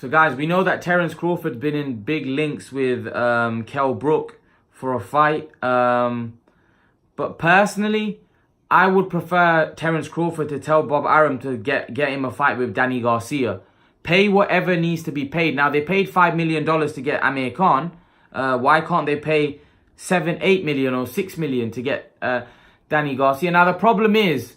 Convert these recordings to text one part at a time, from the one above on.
So guys, we know that Terence Crawford's been in big links with Kell Brook for a fight. But personally, I would prefer Terence Crawford to tell Bob Arum to get him a fight with Danny Garcia. Pay whatever needs to be paid. Now, they paid $5 million to get Amir Khan. Why can't they pay 7, 8 million or 6 million to get Danny Garcia? Now, the problem is,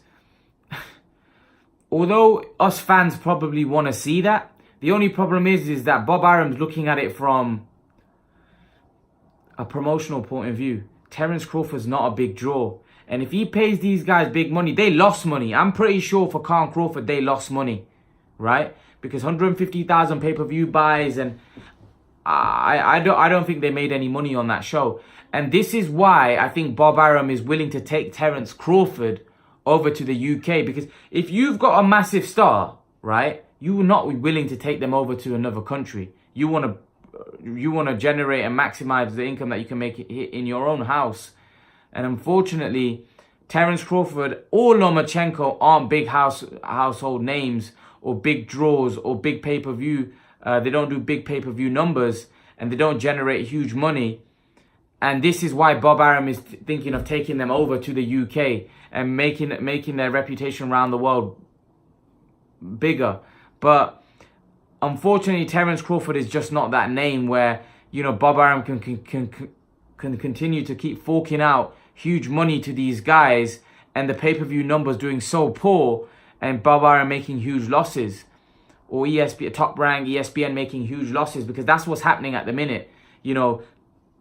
although us fans probably want to see that, the only problem is that Bob Arum's looking at it from a promotional point of view. Terence Crawford's not a big draw. And if he pays these guys big money, they lost money. I'm pretty sure for Khan Crawford, they lost money, right? Because 150,000 pay-per-view buys, and I don't think they made any money on that show. And this is why I think Bob Arum is willing to take Terence Crawford over to the UK. Because if you've got a massive star, right, you will not be willing to take them over to another country. You want to generate and maximize the income that you can make in your own house. And unfortunately, Terence Crawford or Lomachenko aren't big household names or big draws or big pay-per-view. They don't do big pay-per-view numbers, and they don't generate huge money. And this is why Bob Arum is thinking of taking them over to the UK and making their reputation around the world bigger. But unfortunately, Terence Crawford is just not that name where, you know, Bob Arum can continue to keep forking out huge money to these guys, and the pay-per-view numbers doing so poor, and Bob Arum making huge losses, or ESPN, Top Rank, ESPN making huge losses, because that's what's happening at the minute. You know,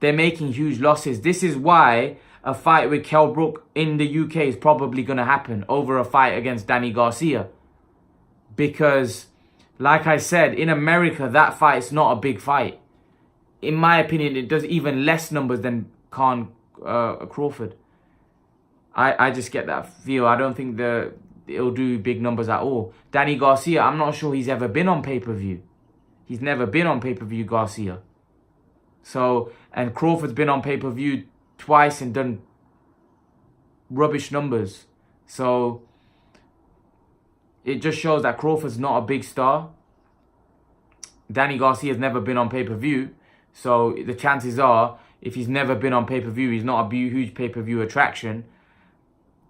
they're making huge losses. This is why a fight with Kell Brook in the UK is probably going to happen over a fight against Danny Garcia. Because, like I said, in America, that fight is not a big fight. In my opinion, it does even less numbers than Khan Crawford. I just get that feel. I don't think it'll do big numbers at all. Danny Garcia, I'm not sure he's ever been on pay-per-view. He's never been on pay-per-view, Garcia. So, and Crawford's been on pay-per-view twice and done rubbish numbers. So, it just shows that Crawford's not a big star. Danny Garcia's never been on pay-per-view. So, the chances are, if he's never been on pay-per-view, he's not a huge pay-per-view attraction.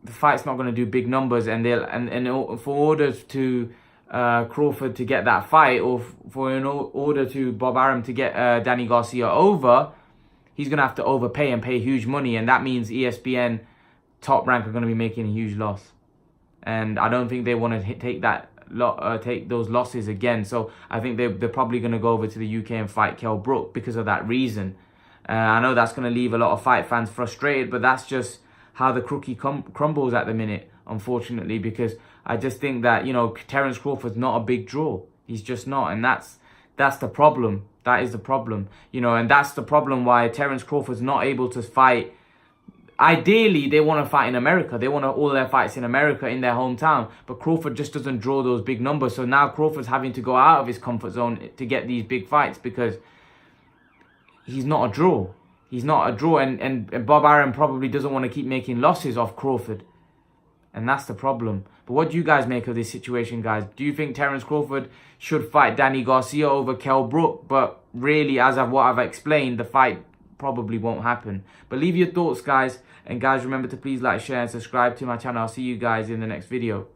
The fight's not going to do big numbers, and for order to Crawford to get that fight, or in order to Bob Arum to get Danny Garcia over, he's going to have to overpay and pay huge money, and that means ESPN, Top Rank are going to be making a huge loss, and I don't think they want to take those losses again. So I think they're probably going to go over to the UK and fight Kell Brook because of that reason. I know that's going to leave a lot of fight fans frustrated, but that's just how the cookie crumbles at the minute, unfortunately, because I just think that, you know, Terence Crawford's not a big draw. He's just not, and that's the problem. That is the problem, you know, and that's the problem why Terence Crawford's not able to fight. Ideally, they want to fight in America. They want all their fights in America, in their hometown, but Crawford just doesn't draw those big numbers. So now Crawford's having to go out of his comfort zone to get these big fights because he's not a draw. He's not a draw, and Bob Arum probably doesn't want to keep making losses off Crawford. And that's the problem. But what do you guys make of this situation, guys? Do you think Terence Crawford should fight Danny Garcia over Kell Brook? But really, as of what I've explained, the fight probably won't happen. But leave your thoughts, guys. And guys, remember to please like, share, and subscribe to my channel. I'll see you guys in the next video.